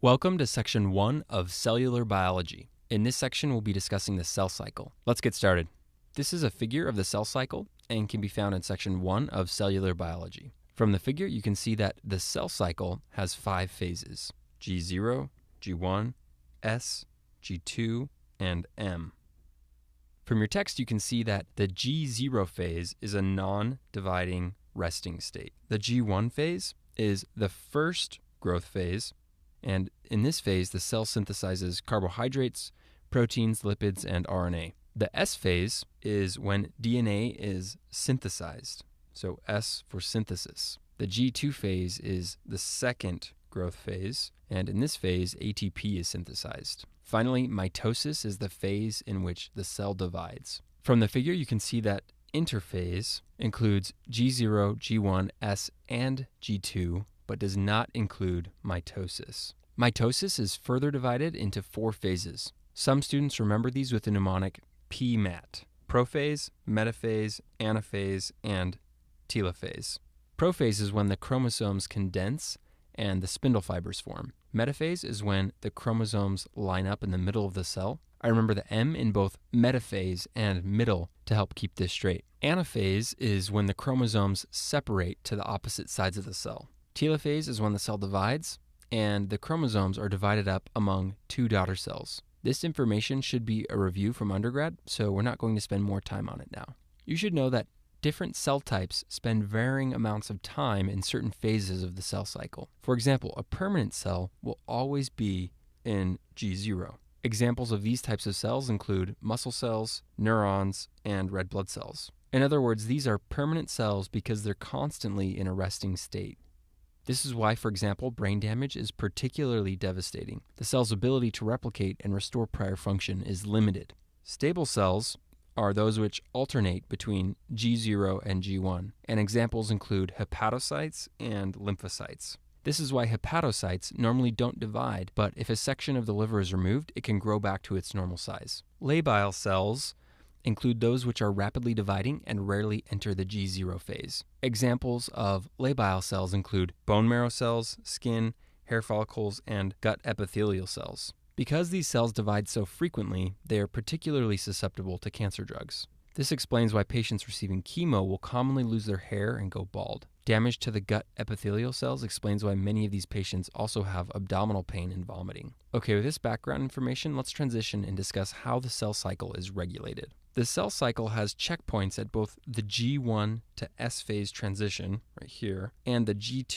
Welcome to Section 1 of Cellular Biology. In this section, we'll be discussing the cell cycle. Let's get started. This is a figure of the cell cycle and can be found in Section 1 of Cellular Biology. From the figure, you can see that the cell cycle has 5 phases: G0, G1, S, G2, and M. From your text, you can see that the G0 phase is a non-dividing resting state. The G1 phase is the first growth phase, and in this phase, the cell synthesizes carbohydrates, proteins, lipids, and RNA. The S phase is when DNA is synthesized, so S for synthesis. The G2 phase is the second growth phase, and in this phase, ATP is synthesized. Finally, mitosis is the phase in which the cell divides. From the figure, you can see that interphase includes G0, G1, S, and G2, but does not include mitosis. Mitosis is further divided into 4 phases. Some students remember these with the mnemonic PMAT: prophase, metaphase, anaphase, and telophase. Prophase is when the chromosomes condense and the spindle fibers form. Metaphase is when the chromosomes line up in the middle of the cell. I remember the M in both metaphase and middle to help keep this straight. Anaphase is when the chromosomes separate to the opposite sides of the cell. Telophase is when the cell divides and the chromosomes are divided up among 2 daughter cells. This information should be a review from undergrad, so we're not going to spend more time on it now. You should know that different cell types spend varying amounts of time in certain phases of the cell cycle. For example, a permanent cell will always be in G0. Examples of these types of cells include muscle cells, neurons, and red blood cells. In other words, these are permanent cells because they're constantly in a resting state. This is why, for example, brain damage is particularly devastating. The cell's ability to replicate and restore prior function is limited. Stable cells are those which alternate between G0 and G1, and examples include hepatocytes and lymphocytes. This is why hepatocytes normally don't divide, but if a section of the liver is removed, it can grow back to its normal size. Labile cells include those which are rapidly dividing and rarely enter the G0 phase. Examples of labile cells include bone marrow cells, skin, hair follicles, and gut epithelial cells. Because these cells divide so frequently, they are particularly susceptible to cancer drugs. This explains why patients receiving chemo will commonly lose their hair and go bald. Damage to the gut epithelial cells explains why many of these patients also have abdominal pain and vomiting. Okay, with this background information, let's transition and discuss how the cell cycle is regulated. The cell cycle has checkpoints at both the G1 to S phase transition, right here, and the G2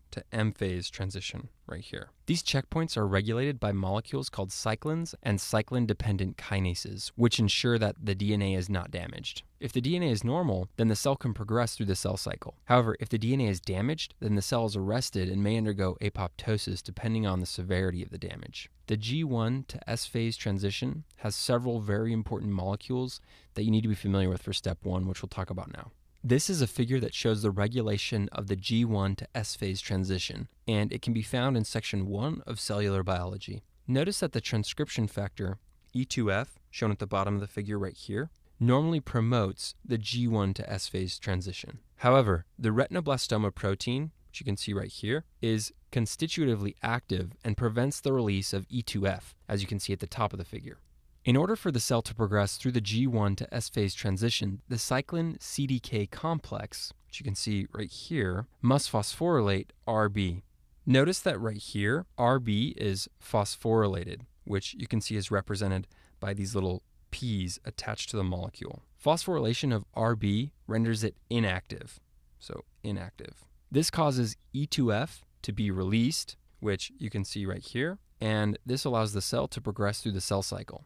to M phase transition, right here. These checkpoints are regulated by molecules called cyclins and cyclin-dependent kinases, which ensure that the DNA is not damaged. If the DNA is normal, then the cell can progress through the cell cycle. However, if the DNA is damaged, then the cell is arrested and may undergo apoptosis depending on the severity of the damage. The G1 to S phase transition has several very important molecules that you need to be familiar with for step 1, which we'll talk about now. This is a figure that shows the regulation of the G1 to S phase transition, and it can be found in Section 1 of Cellular Biology. Notice that the transcription factor, E2F, shown at the bottom of the figure right here, normally promotes the G1 to S phase transition. However, the retinoblastoma protein, which you can see right here, is constitutively active and prevents the release of E2F, as you can see at the top of the figure. In order for the cell to progress through the G1 to S phase transition, the cyclin CDK complex, which you can see right here, must phosphorylate RB. Notice that right here, RB is phosphorylated, which you can see is represented by these little P's attached to the molecule. Phosphorylation of RB renders it inactive, so inactive. This causes E2F to be released, which you can see right here, and this allows the cell to progress through the cell cycle.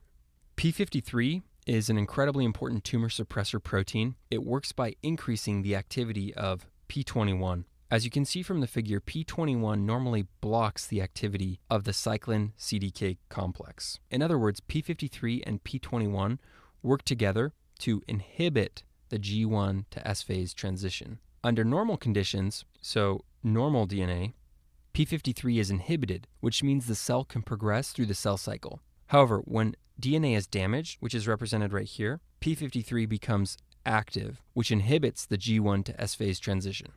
P53 is an incredibly important tumor suppressor protein. It works by increasing the activity of P21. As you can see from the figure, P21 normally blocks the activity of the cyclin CDK complex. In other words, P53 and P21 work together to inhibit the G1 to S phase transition. Under normal conditions, so normal DNA, P53 is inhibited, which means the cell can progress through the cell cycle. However, when DNA is damaged, which is represented right here, P53 becomes active, which inhibits the G1 to S phase transition.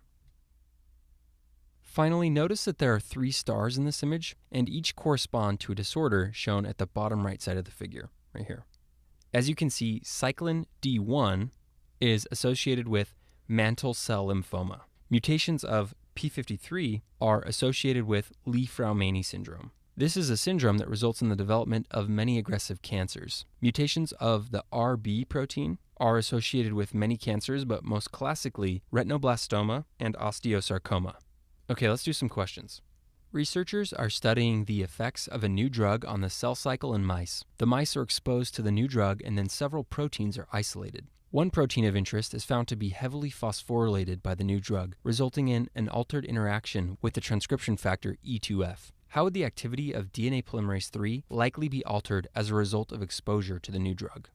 Finally, notice that there are 3 stars in this image, and each correspond to a disorder shown at the bottom right side of the figure, right here. As you can see, cyclin D1 is associated with mantle cell lymphoma. Mutations of P53 are associated with Li-Fraumeni syndrome. This is a syndrome that results in the development of many aggressive cancers. Mutations of the RB protein are associated with many cancers, but most classically retinoblastoma and osteosarcoma. Okay, let's do some questions. Researchers are studying the effects of a new drug on the cell cycle in mice. The mice are exposed to the new drug and then several proteins are isolated. One protein of interest is found to be heavily phosphorylated by the new drug, resulting in an altered interaction with the transcription factor E2F. How would the activity of DNA polymerase III likely be altered as a result of exposure to the new drug?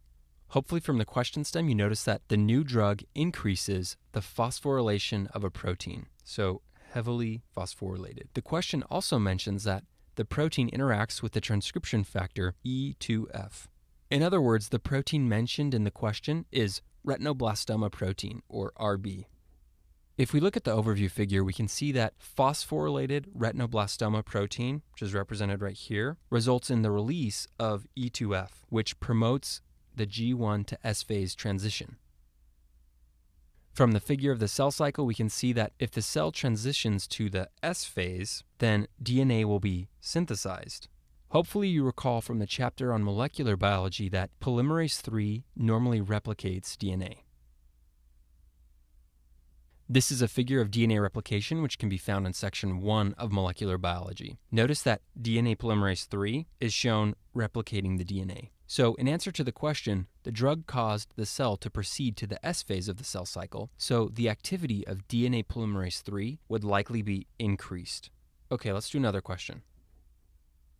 Hopefully from the question stem you notice that the new drug increases the phosphorylation of a protein, so heavily phosphorylated. The question also mentions that the protein interacts with the transcription factor E2F. In other words, the protein mentioned in the question is retinoblastoma protein, or RB. If we look at the overview figure, we can see that phosphorylated retinoblastoma protein, which is represented right here, results in the release of E2F, which promotes the G1 to S phase transition. From the figure of the cell cycle, we can see that if the cell transitions to the S phase, then DNA will be synthesized. Hopefully you recall from the chapter on molecular biology that polymerase III normally replicates DNA. This is a figure of DNA replication which can be found in section 1 of molecular biology. Notice that DNA polymerase III is shown replicating the DNA. So in answer to the question, the drug caused the cell to proceed to the S phase of the cell cycle, so the activity of DNA polymerase III would likely be increased. Okay, let's do another question.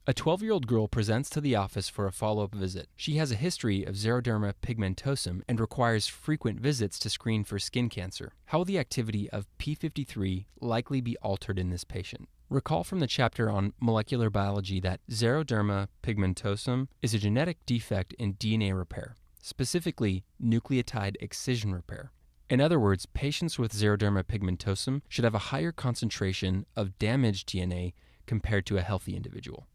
A 12-year-old girl presents to the office for a follow-up visit. She has a history of xeroderma pigmentosum and requires frequent visits to screen for skin cancer. How will the activity of P53 likely be altered in this patient? Recall from the chapter on molecular biology that xeroderma pigmentosum is a genetic defect in DNA repair, specifically nucleotide excision repair. In other words, patients with xeroderma pigmentosum should have a higher concentration of damaged DNA compared to a healthy individual.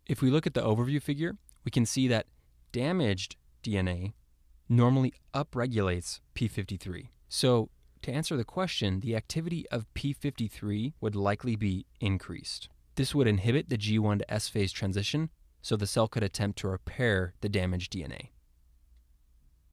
If we look at the overview figure, we can see that damaged DNA normally upregulates P53. So, to answer the question, the activity of P53 would likely be increased. This would inhibit the G1 to S phase transition, so the cell could attempt to repair the damaged DNA.